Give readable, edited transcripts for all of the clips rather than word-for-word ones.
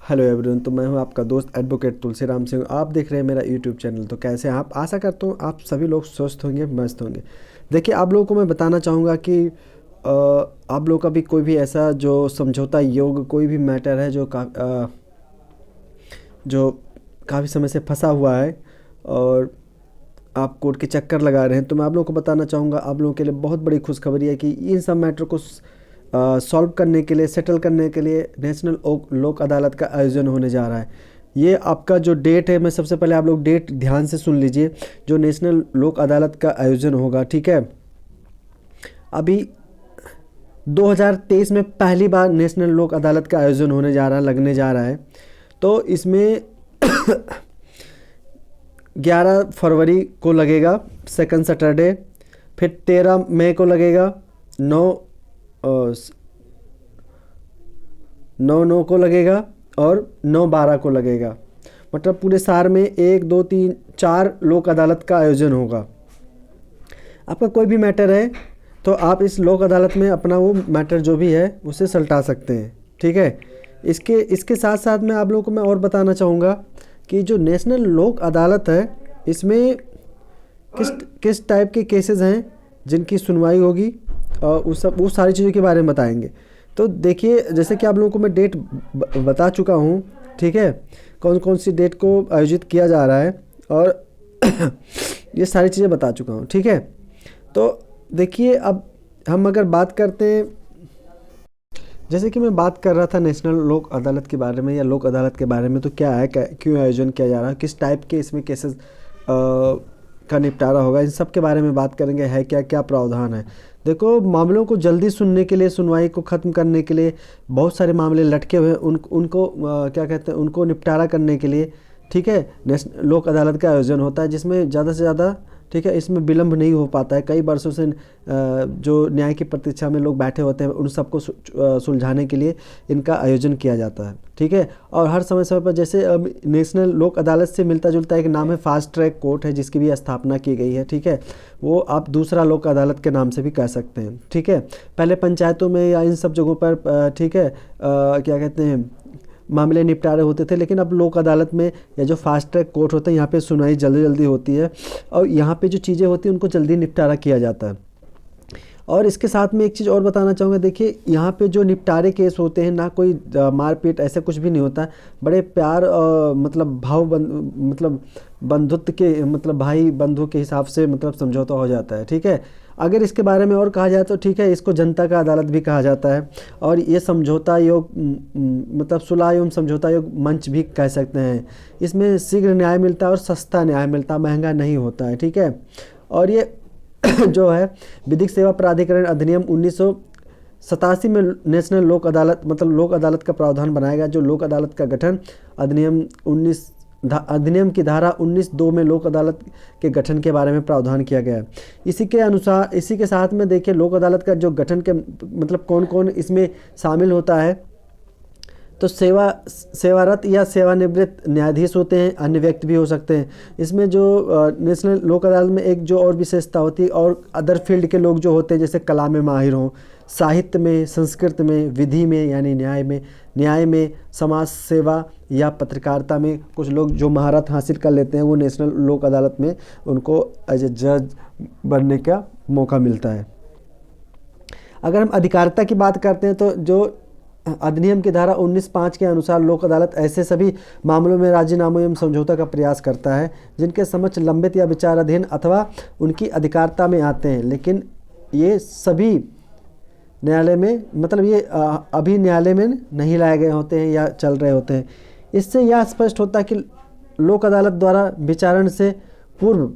Hello everyone. तो मैं हूं आपका दोस्त एडवोकेट तुलसीराम सिंह। आप देख रहे हैं मेरा यूट्यूब चैनल। तो कैसे हैं आप? आशा करता हूं आप सभी लोग स्वस्थ होंगे, मस्त होंगे। देखिए, आप लोगों को मैं बताना चाहूँगा कि आप लोगों का भी कोई भी ऐसा जो समझौता योग्य कोई भी मैटर है जो काफ़ी समय से फंसा हुआ है और आप कोर्ट के चक्कर लगा रहे हैं, तो मैं आप लोगों को बताना चाहूँगा, आप लोगों के लिए बहुत बड़ी खुशखबरी है कि इन सब मैटर को सॉल्व करने के लिए, सेटल करने के लिए नेशनल लोक अदालत का आयोजन होने जा रहा है। ये आपका जो डेट है, मैं सबसे पहले आप लोग डेट ध्यान से सुन लीजिए। जो नेशनल लोक अदालत का आयोजन होगा, ठीक है, अभी 2023 में पहली बार नेशनल लोक अदालत का आयोजन होने जा रहा है, लगने जा रहा है। तो इसमें 11 फरवरी को लगेगा, सेकंड सैटरडे। फिर 13 मई को लगेगा, 9 को लगेगा और 9/12 को लगेगा। मतलब पूरे साल में 1 2 3 4 लोक अदालत का आयोजन होगा। आपका कोई भी मैटर है तो आप इस लोक अदालत में अपना वो मैटर जो भी है उसे सलटा सकते हैं, ठीक है। इसके साथ साथ मैं आप लोगों को मैं और बताना चाहूँगा कि जो नेशनल लोक अदालत है, इसमें किस किस टाइप के केसेस हैं जिनकी सुनवाई होगी, और उस सारी चीज़ों के बारे में बताएंगे। तो देखिए, जैसे कि आप लोगों को मैं डेट बता चुका हूँ, ठीक है, कौन कौन सी डेट को आयोजित किया जा रहा है, और ये सारी चीज़ें बता चुका हूँ, ठीक है। तो देखिए, अब हम अगर बात करते हैं, जैसे कि मैं बात कर रहा था नेशनल लोक अदालत के बारे में या लोक अदालत के बारे में, तो क्या है, क्यों आयोजन किया जा रहा है, किस टाइप के इसमें केसेस का निपटारा होगा, इन सब के बारे में बात करेंगे। है क्या क्या प्रावधान है। देखो, मामलों को जल्दी सुनने के लिए, सुनवाई को ख़त्म करने के लिए बहुत सारे मामले लटके हुए हैं, उनको क्या कहते हैं, उनको निपटारा करने के लिए, ठीक है, नेशनल लोक अदालत का आयोजन होता है, जिसमें ज़्यादा से ज़्यादा, ठीक है, इसमें विलम्ब नहीं हो पाता है। कई वर्षों से जो न्याय की प्रतीक्षा में लोग बैठे होते हैं, उन सबको सुलझाने के लिए इनका आयोजन किया जाता है, ठीक है। और हर समय समय पर, जैसे अब नेशनल लोक अदालत से मिलता जुलता एक नाम है फास्ट ट्रैक कोर्ट है, जिसकी भी स्थापना की गई है, ठीक है। वो आप दूसरा लोक अदालत के नाम से भी कह सकते हैं, ठीक है। पहले पंचायतों में या इन सब जगहों पर, ठीक है, क्या कहते हैं, मामले निपटारे होते थे, लेकिन अब लोक अदालत में या जो फास्ट ट्रैक कोर्ट होते हैं, यहाँ पे सुनवाई जल्दी जल्दी होती है और यहाँ पे जो चीज़ें होती हैं उनको जल्दी निपटारा किया जाता है। और इसके साथ में एक चीज़ और बताना चाहूँगा। देखिए, यहाँ पे जो निपटारे केस होते हैं, ना कोई मारपीट ऐसा कुछ भी नहीं होता है। बड़े प्यार, मतलब मतलब बंधुत्व के, मतलब भाई बंधु के हिसाब से मतलब समझौता हो जाता है, ठीक है। अगर इसके बारे में और कहा जाए तो ठीक है, इसको जनता का अदालत भी कहा जाता है, और ये समझौता योग मतलब सुलह एवं समझौता योग मंच भी कह सकते हैं। इसमें शीघ्र न्याय मिलता है और सस्ता न्याय मिलता है, महंगा नहीं होता है, ठीक है। और ये जो है, विधिक सेवा प्राधिकरण अधिनियम 1987 में नेशनल लोक अदालत, मतलब लोक अदालत का प्रावधान बनाया गया। जो लोक अदालत का गठन अधिनियम की धारा 19(2) में लोक अदालत के गठन के बारे में प्रावधान किया गया है। इसी के अनुसार, इसी के साथ में देखिए, लोक अदालत का जो गठन के मतलब कौन कौन इसमें शामिल होता है, तो सेवारत या सेवानिवृत्त न्यायाधीश होते हैं, अन्य व्यक्ति भी हो सकते हैं। इसमें जो नेशनल लोक अदालत में एक जो और विशेषता होती है, और अदर फील्ड के लोग जो होते हैं, जैसे कला में माहिर हों, साहित्य में, संस्कृत में, विधि में यानी न्याय में, समाज सेवा या पत्रकारिता में कुछ लोग जो महारत हासिल कर लेते हैं, वो नेशनल लोक अदालत में उनको एज ए जज बनने का मौका मिलता है। अगर हम अधिकारिता की बात करते हैं, तो जो अधिनियम की धारा 19(5) के अनुसार लोक अदालत ऐसे सभी मामलों में राजीनामा एवं समझौता का प्रयास करता है जिनके समक्ष लंबित या विचाराधीन अथवा उनकी अधिकारिता में आते हैं, लेकिन ये सभी न्यायालय में, मतलब ये अभी न्यायालय में नहीं लाए गए होते हैं या चल रहे होते हैं। इससे यह स्पष्ट होता है कि लोक अदालत द्वारा विचारण से पूर्व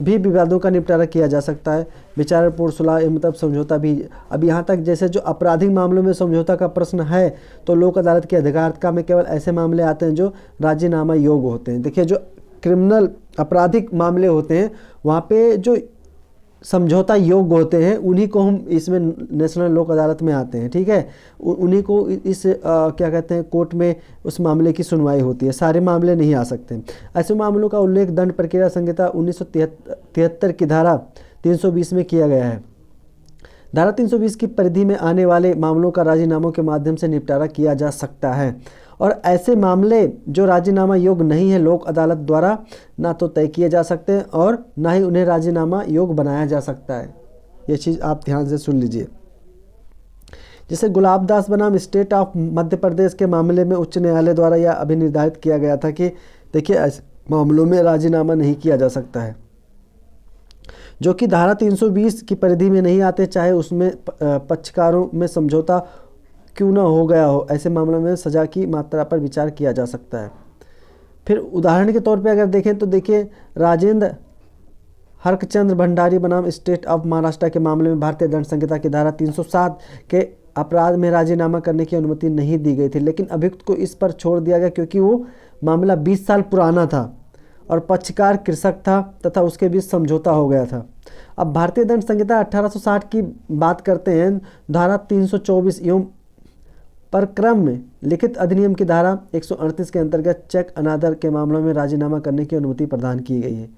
भी विवादों का निपटारा किया जा सकता है। विचारण पूर्व सुलह मतलब समझौता भी। अब यहाँ तक जैसे जो आपराधिक मामलों में समझौता का प्रश्न है, तो लोक अदालत की अधिकारिता में केवल ऐसे मामले आते हैं जो राजीनामा योग्य होते हैं। देखिए, जो क्रिमिनल आपराधिक मामले होते हैं, वहाँ पे जो समझौता योग्य होते हैं, उन्हीं को हम इसमें नेशनल लोक अदालत में आते हैं, ठीक है। उन्हीं को इस क्या कहते हैं, कोर्ट में उस मामले की सुनवाई होती है। सारे मामले नहीं आ सकते। ऐसे मामलों का उल्लेख दंड प्रक्रिया संहिता 1973 की धारा 320 में किया गया है। धारा 320 की परिधि में आने वाले मामलों का राजीनामों के माध्यम से निपटारा किया जा सकता है और ऐसे मामले जो राजीनामा योग्य नहीं है लोक अदालत द्वारा ना तो तय किए जा सकते हैं और ना ही उन्हें राजीनामा योग्य बनाया जा सकता है। ये चीज़ आप ध्यान से सुन लीजिए। जैसे गुलाबदास बनाम स्टेट ऑफ मध्य प्रदेश के मामले में उच्च न्यायालय द्वारा यह अभी निर्धारित किया गया था कि देखिए ऐसे मामलों में राजीनामा नहीं किया जा सकता है जो कि धारा 320 की परिधि में नहीं आते, चाहे उसमें पक्षकारों में समझौता क्यों न हो गया हो। ऐसे मामलों में सज़ा की मात्रा पर विचार किया जा सकता है। फिर उदाहरण के तौर पे अगर देखें तो देखिए राजेंद्र हरकचंद्र भंडारी बनाम स्टेट ऑफ महाराष्ट्र के मामले में भारतीय दंड संहिता की धारा 307 के अपराध में राजीनामा करने की अनुमति नहीं दी गई थी, लेकिन अभियुक्त को इस पर छोड़ दिया गया क्योंकि वो मामला 20 साल पुराना था और पक्षकार कृषक था तथा उसके बीच समझौता हो गया था। अब भारतीय दंड संहिता 1860 की बात करते हैं। धारा 324 एवं प्रक्रम में लिखित अधिनियम की धारा 138 के अंतर्गत चेक अनादर के मामलों में राजीनामा करने की अनुमति प्रदान की गई है।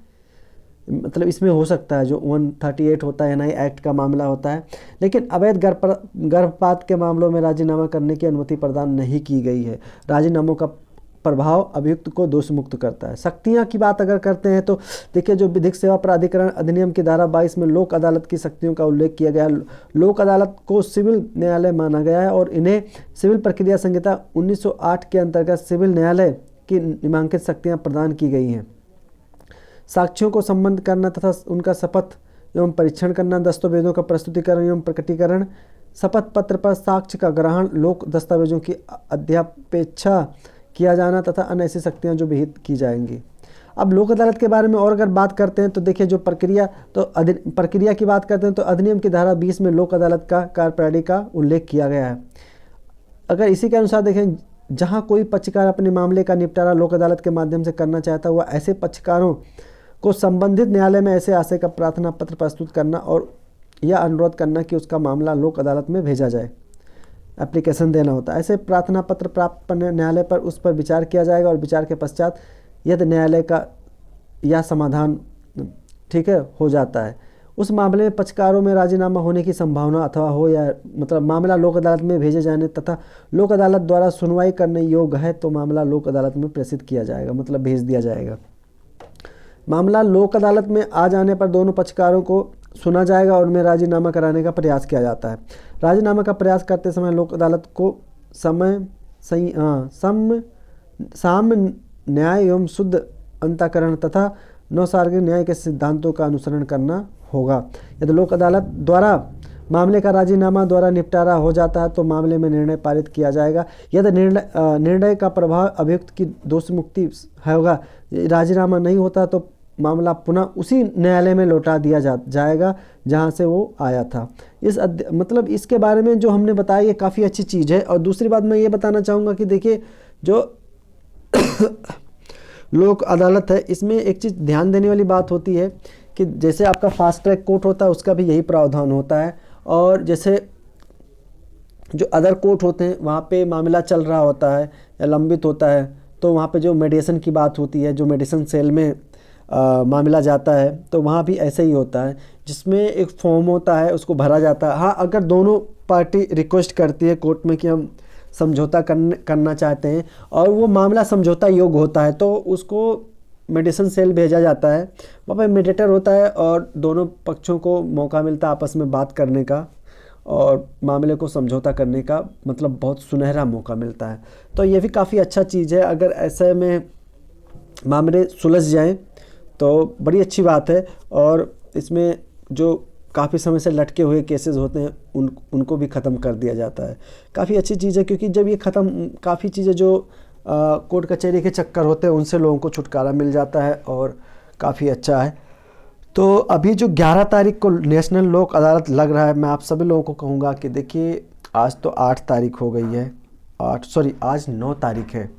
मतलब इसमें हो सकता है जो 138 होता है एनआई एक्ट का मामला होता है, लेकिन अवैध गर्भपात के मामलों में राजीनामा करने की अनुमति प्रदान नहीं की गई है। राजीनामों का प्रभाव अभियुक्त को दोष मुक्त करता है। सख्तियां की बात अगर करते हैं तो देखिए जो विधिक सेवा प्राधिकरण अधिनियम की धारा 22 में लोक अदालत की सख्तियों का उल्लेख किया गया। लोक अदालत को सिविल न्यायालय माना गया है और इन्हें सिविल प्रक्रिया संहिता 1908 के अंतर्गत सिविल न्यायालय की निम्नलिखित शक्तियाँ प्रदान की गई हैं। साक्ष्यों को संबद्ध करना तथा उनका शपथ एवं परीक्षण करना, दस्तावेजों का प्रस्तुतिकरण एवं प्रकटीकरण, शपथ पत्र पर साक्ष्य का ग्रहण, लोक दस्तावेजों की अध्यापेक्षा किया जाना तथा अन्य ऐसी शक्तियाँ जो विहित की जाएंगी। अब लोक अदालत के बारे में और अगर बात करते हैं तो देखिए जो प्रक्रिया की बात करते हैं तो अधिनियम की धारा 20 में लोक अदालत का कार्यप्रणाली का उल्लेख किया गया है। अगर इसी के अनुसार देखें, जहाँ कोई पक्षकार अपने मामले का निपटारा लोक अदालत के माध्यम से करना चाहता है वह ऐसे पक्षकारों को संबंधित न्यायालय में ऐसे आशय का प्रार्थना पत्र प्रस्तुत करना और यह अनुरोध करना कि उसका मामला लोक अदालत में भेजा जाए, एप्लीकेशन देना होता है। ऐसे प्रार्थना पत्र प्राप्त करने न्यायालय पर उस पर विचार किया जाएगा और विचार के पश्चात यदि न्यायालय का यह समाधान ठीक है हो जाता है, उस मामले में पक्षकारों में राजीनामा होने की संभावना अथवा हो या मतलब मामला लोक अदालत में भेजे जाने तथा लोक अदालत द्वारा सुनवाई करने योग्य है तो मामला लोक अदालत में प्रेषित किया जाएगा, मतलब भेज दिया जाएगा। मामला लोक अदालत में आ जाने पर दोनों पक्षकारों को सुना जाएगा और उनमें राजीनामा कराने का प्रयास किया जाता है। राजीनामा का प्रयास करते समय लोक अदालत को साम्य न्याय एवं शुद्ध अंतःकरण तथा नैसर्गिक न्याय के सिद्धांतों का अनुसरण करना होगा। यदि लोक अदालत द्वारा मामले का राजीनामा द्वारा निपटारा हो जाता है तो मामले में निर्णय पारित किया जाएगा। यदि निर्णय का प्रभाव अभियुक्त की दोष मुक्ति होगा, राजीनामा नहीं होता तो मामला पुनः उसी न्यायालय में लौटा दिया जाएगा जहां से वो आया था। मतलब इसके बारे में जो हमने बताया ये काफ़ी अच्छी चीज़ है। और दूसरी बात मैं ये बताना चाहूँगा कि देखिए जो लोक अदालत है इसमें एक चीज़ ध्यान देने वाली बात होती है कि जैसे आपका फास्ट ट्रैक कोर्ट होता है उसका भी यही प्रावधान होता है, और जैसे जो अदर कोर्ट होते हैं वहाँ पे मामला चल रहा होता है या लंबित होता है तो वहाँ पे जो मेडिएशन की बात होती है, जो मेडिएशन सेल में मामला जाता है तो वहाँ भी ऐसे ही होता है जिसमें एक फॉर्म होता है उसको भरा जाता है। हाँ, अगर दोनों पार्टी रिक्वेस्ट करती है कोर्ट में कि हम समझौता करना चाहते हैं और वो मामला समझौता योग्य होता है तो उसको मेडिएशन सेल भेजा जाता है। वहाँ पर मीडिएटर होता है और दोनों पक्षों को मौका मिलता है आपस में बात करने का और मामले को समझौता करने का, मतलब बहुत सुनहरा मौका मिलता है। तो ये भी काफ़ी अच्छा चीज़ है। अगर ऐसे में मामले सुलझ जाएं तो बड़ी अच्छी बात है। और इसमें जो काफ़ी समय से लटके हुए केसेस होते हैं उनको भी ख़त्म कर दिया जाता है। काफ़ी अच्छी चीज़ है क्योंकि जब ये काफ़ी चीज़ें जो कोर्ट कचहरी के चक्कर होते हैं उनसे लोगों को छुटकारा मिल जाता है और काफ़ी अच्छा है। तो अभी जो 11 तारीख को नेशनल लोक अदालत लग रहा है, मैं आप सभी लोगों को कहूँगा कि देखिए आज तो 8 तारीख हो गई है, आज 9 तारीख है।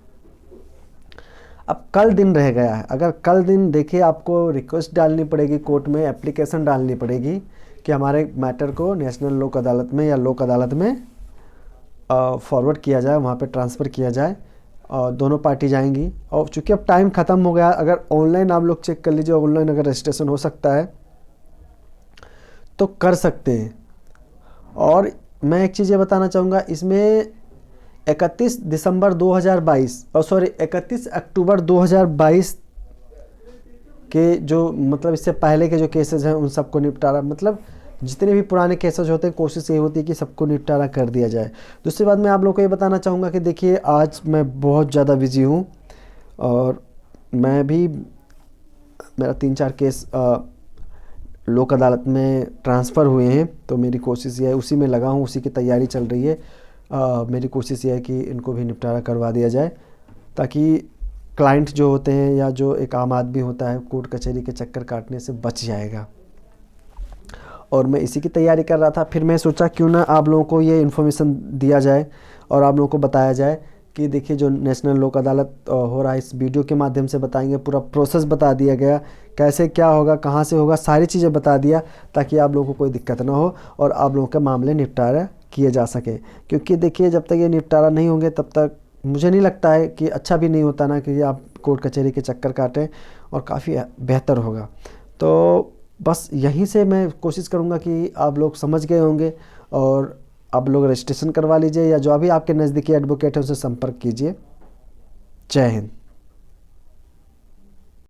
अब कल दिन रह गया है। अगर कल दिन देखिए आपको रिक्वेस्ट डालनी पड़ेगी कोर्ट में, एप्लीकेशन डालनी पड़ेगी कि हमारे मैटर को नेशनल लोक अदालत में या लोक अदालत में फॉरवर्ड किया जाए, वहाँ पे ट्रांसफ़र किया जाए और दोनों पार्टी जाएंगी। और चूँकि अब टाइम ख़त्म हो गया, अगर ऑनलाइन आप लोग चेक कर लीजिए, ऑनलाइन अगर रजिस्ट्रेशन हो सकता है तो कर सकते हैं। और मैं एक चीज़ ये बताना चाहूँगा, इसमें 31 दिसंबर 2022 और सॉरी 31 अक्टूबर 2022 के जो मतलब इससे पहले के जो केसेस हैं उन सबको निपटारा, मतलब जितने भी पुराने केसेस होते हैं कोशिश ये होती है कि सबको निपटारा कर दिया जाए। दूसरी बात मैं आप लोगों को ये बताना चाहूँगा कि देखिए आज मैं बहुत ज़्यादा बिजी हूँ और मैं भी, मेरा 3-4 केस लोक अदालत में ट्रांसफ़र हुए हैं, तो मेरी कोशिश ये है, उसी में लगा हूँ, उसी की तैयारी चल रही है। मेरी कोशिश ये है कि इनको भी निपटारा करवा दिया जाए ताकि क्लाइंट जो होते हैं या जो एक आम आदमी होता है कोर्ट कचहरी के चक्कर काटने से बच जाएगा। और मैं इसी की तैयारी कर रहा था, फिर मैं सोचा क्यों ना आप लोगों को ये इन्फॉर्मेशन दिया जाए और आप लोगों को बताया जाए कि देखिए जो नेशनल लोक अदालत हो रहा है, इस वीडियो के माध्यम से बताएंगे, पूरा प्रोसेस बता दिया गया, कैसे क्या होगा, कहाँ से होगा, सारी चीज़ें बता दिया ताकि आप लोगों को कोई दिक्कत ना हो और आप लोगों के मामले निपटारा किए जा सके। क्योंकि देखिए जब तक ये निपटारा नहीं होंगे तब तक मुझे नहीं लगता है कि अच्छा भी नहीं होता ना कि आप कोर्ट कचहरी के चक्कर काटें, और काफ़ी बेहतर होगा। तो बस यहीं से मैं कोशिश करूँगा कि आप लोग समझ गए होंगे और आप लोग रजिस्ट्रेशन करवा लीजिए या जो अभी आपके नज़दीकी एडवोकेट है उनसे संपर्क कीजिए। जय हिंद।